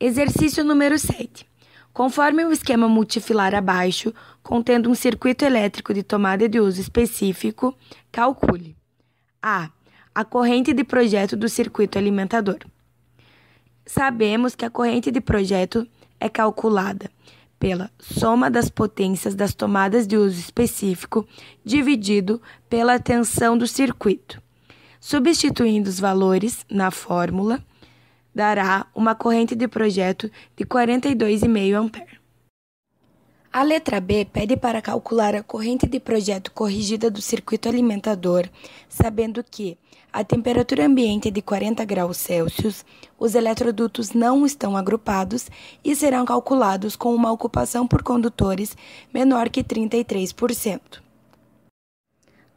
Exercício número 7. Conforme o esquema multifilar abaixo, contendo um circuito elétrico de tomada de uso específico, calcule a corrente de projeto do circuito alimentador. Sabemos que a corrente de projeto é calculada pela soma das potências das tomadas de uso específico dividido pela tensão do circuito. Substituindo os valores na fórmula, dará uma corrente de projeto de 42,5 A. A letra B pede para calcular a corrente de projeto corrigida do circuito alimentador, sabendo que a temperatura ambiente é de 40 graus Celsius, os eletrodutos não estão agrupados e serão calculados com uma ocupação por condutores menor que 33%.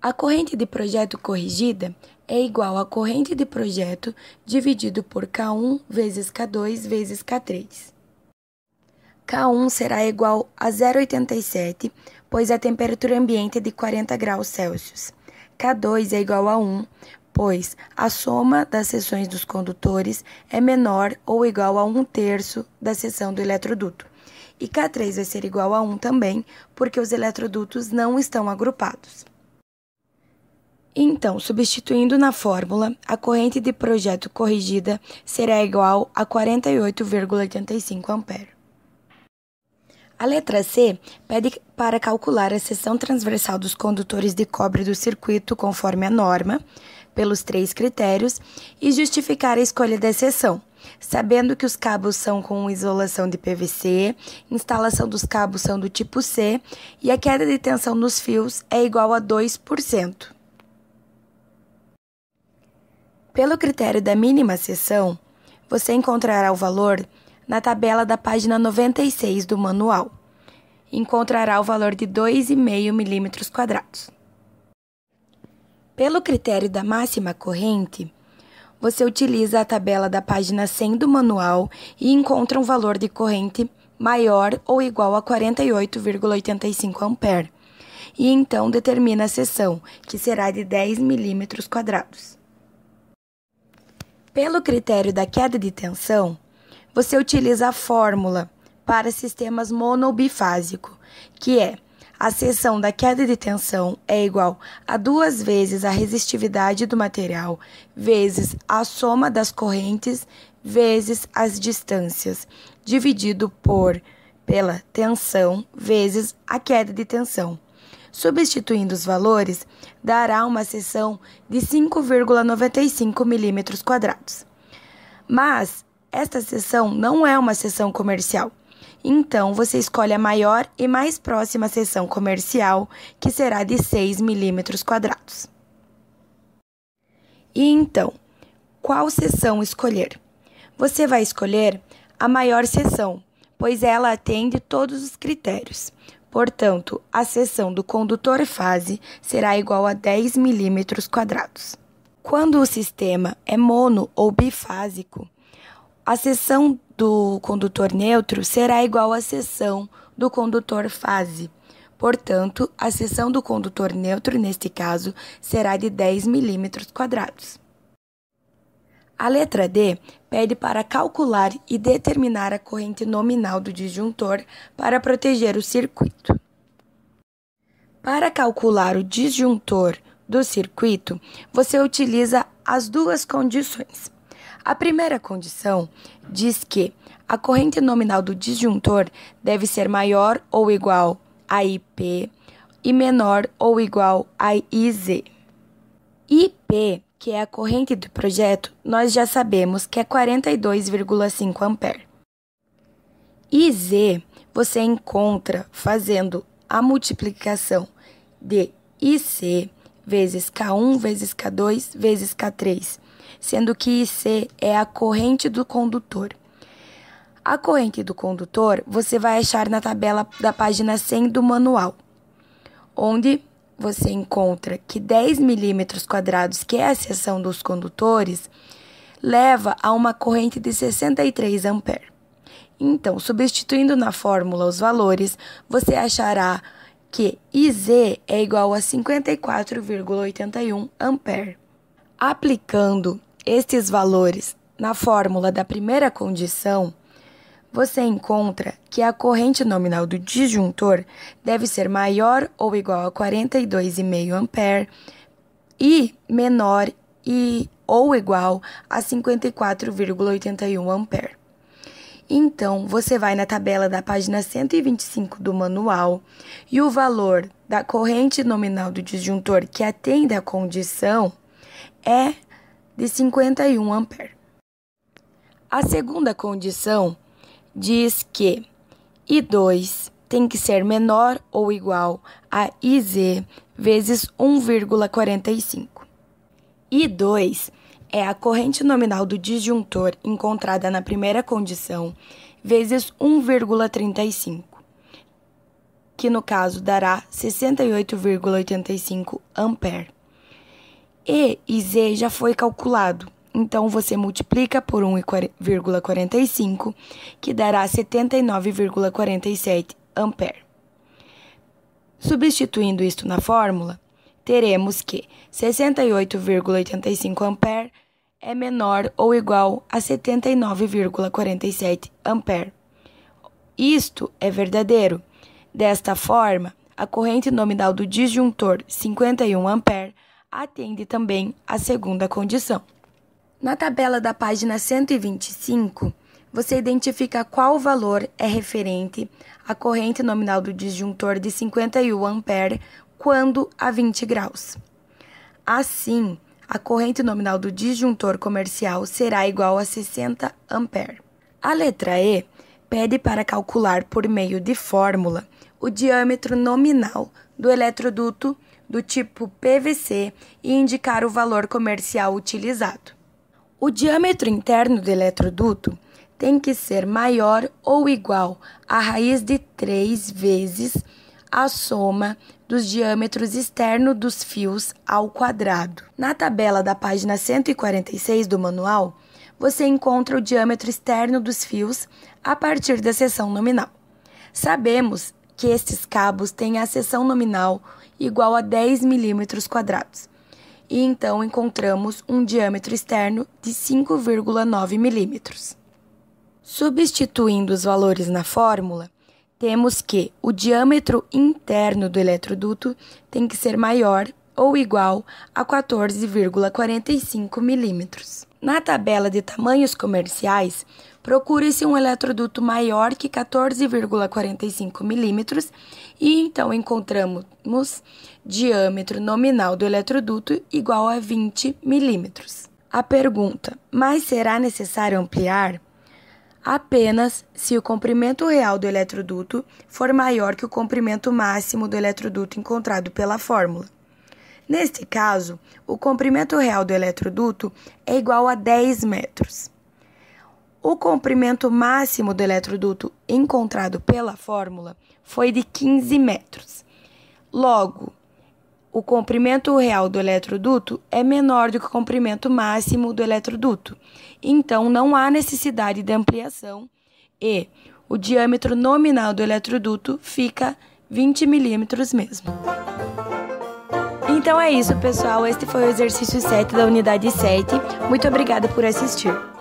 A corrente de projeto corrigida é igual à corrente de projeto dividido por K1 vezes K2 vezes K3. K1 será igual a 0,87, pois a temperatura ambiente é de 40 graus Celsius. K2 é igual a 1, pois a soma das seções dos condutores é menor ou igual a 1/3 da seção do eletroduto. E K3 vai ser igual a 1 também, porque os eletrodutos não estão agrupados. Então, substituindo na fórmula, a corrente de projeto corrigida será igual a 48,85 A. A letra C pede para calcular a seção transversal dos condutores de cobre do circuito conforme a norma, pelos 3 critérios, e justificar a escolha da seção, sabendo que os cabos são com isolação de PVC, instalação dos cabos são do tipo C e a queda de tensão nos fios é igual a 2%. Pelo critério da mínima seção, você encontrará o valor na tabela da página 96 do manual. Encontrará o valor de 2,5 mm². Pelo critério da máxima corrente, você utiliza a tabela da página 100 do manual e encontra um valor de corrente maior ou igual a 48,85 A. E então determina a seção, que será de 10 mm². Pelo critério da queda de tensão, você utiliza a fórmula para sistemas mono ou bifásico, que é a seção da queda de tensão é igual a 2 vezes a resistividade do material, vezes a soma das correntes, vezes as distâncias, dividido pela tensão, vezes a queda de tensão. Substituindo os valores, dará uma seção de 5,95 mm². Mas esta seção não é uma seção comercial. Então, você escolhe a maior e mais próxima seção comercial, que será de 6 mm². E então, qual seção escolher? Você vai escolher a maior seção, pois ela atende todos os critérios. Portanto, a seção do condutor fase será igual a 10 mm². Quando o sistema é mono ou bifásico, a seção do condutor neutro será igual à seção do condutor fase. Portanto, a seção do condutor neutro, neste caso, será de 10 mm². A letra D pede para calcular e determinar a corrente nominal do disjuntor para proteger o circuito. Para calcular o disjuntor do circuito, você utiliza as duas condições. A primeira condição diz que a corrente nominal do disjuntor deve ser maior ou igual a IP e menor ou igual a IZ. IP, que é a corrente do projeto, nós já sabemos que é 42,5 A. IZ você encontra fazendo a multiplicação de IC vezes K1 vezes K2 vezes K3, sendo que IC é a corrente do condutor. A corrente do condutor você vai achar na tabela da página 100 do manual, onde você encontra que 10 mm², que é a seção dos condutores, leva a uma corrente de 63 A. Então, substituindo na fórmula os valores, você achará que IZ é igual a 54,81 A. Aplicando estes valores na fórmula da primeira condição, você encontra que a corrente nominal do disjuntor deve ser maior ou igual a 42,5 ampere e menor ou igual a 54,81 ampere. Então, você vai na tabela da página 125 do manual e o valor da corrente nominal do disjuntor que atende à condição é de 51 ampere. A segunda condição diz que I2 tem que ser menor ou igual a IZ vezes 1,45. I2 é a corrente nominal do disjuntor encontrada na primeira condição vezes 1,35, que no caso dará 68,85 ampere. E Z já foi calculado, então você multiplica por 1,45, que dará 79,47 ampere. Substituindo isto na fórmula, teremos que 68,85 ampere é menor ou igual a 79,47 ampere. Isto é verdadeiro. Desta forma, a corrente nominal do disjuntor 51 ampere atende também à segunda condição. Na tabela da página 125, você identifica qual valor é referente à corrente nominal do disjuntor de 51 ampere quando a 20 graus. Assim, a corrente nominal do disjuntor comercial será igual a 60 ampere. A letra E pede para calcular por meio de fórmula o diâmetro nominal do eletroduto do tipo PVC e indicar o valor comercial utilizado. O diâmetro interno do eletroduto tem que ser maior ou igual à raiz de 3 vezes a soma dos diâmetros externos dos fios ao quadrado. Na tabela da página 146 do manual, você encontra o diâmetro externo dos fios a partir da seção nominal. Sabemos que estes cabos têm a seção nominal igual a 10 milímetros quadrados. E então encontramos um diâmetro externo de 5,9 milímetros. Substituindo os valores na fórmula, temos que o diâmetro interno do eletroduto tem que ser maior ou igual a 14,45 milímetros. Na tabela de tamanhos comerciais, procure-se um eletroduto maior que 14,45 milímetros e então encontramos diâmetro nominal do eletroduto igual a 20 milímetros. A pergunta: mas será necessário ampliar? Apenas se o comprimento real do eletroduto for maior que o comprimento máximo do eletroduto encontrado pela fórmula. Neste caso, o comprimento real do eletroduto é igual a 10 metros. O comprimento máximo do eletroduto encontrado pela fórmula foi de 15 metros. Logo, o comprimento real do eletroduto é menor do que o comprimento máximo do eletroduto. Então, não há necessidade de ampliação e o diâmetro nominal do eletroduto fica 20 milímetros mesmo. Então é isso, pessoal. Este foi o exercício 7 da unidade 7. Muito obrigada por assistir.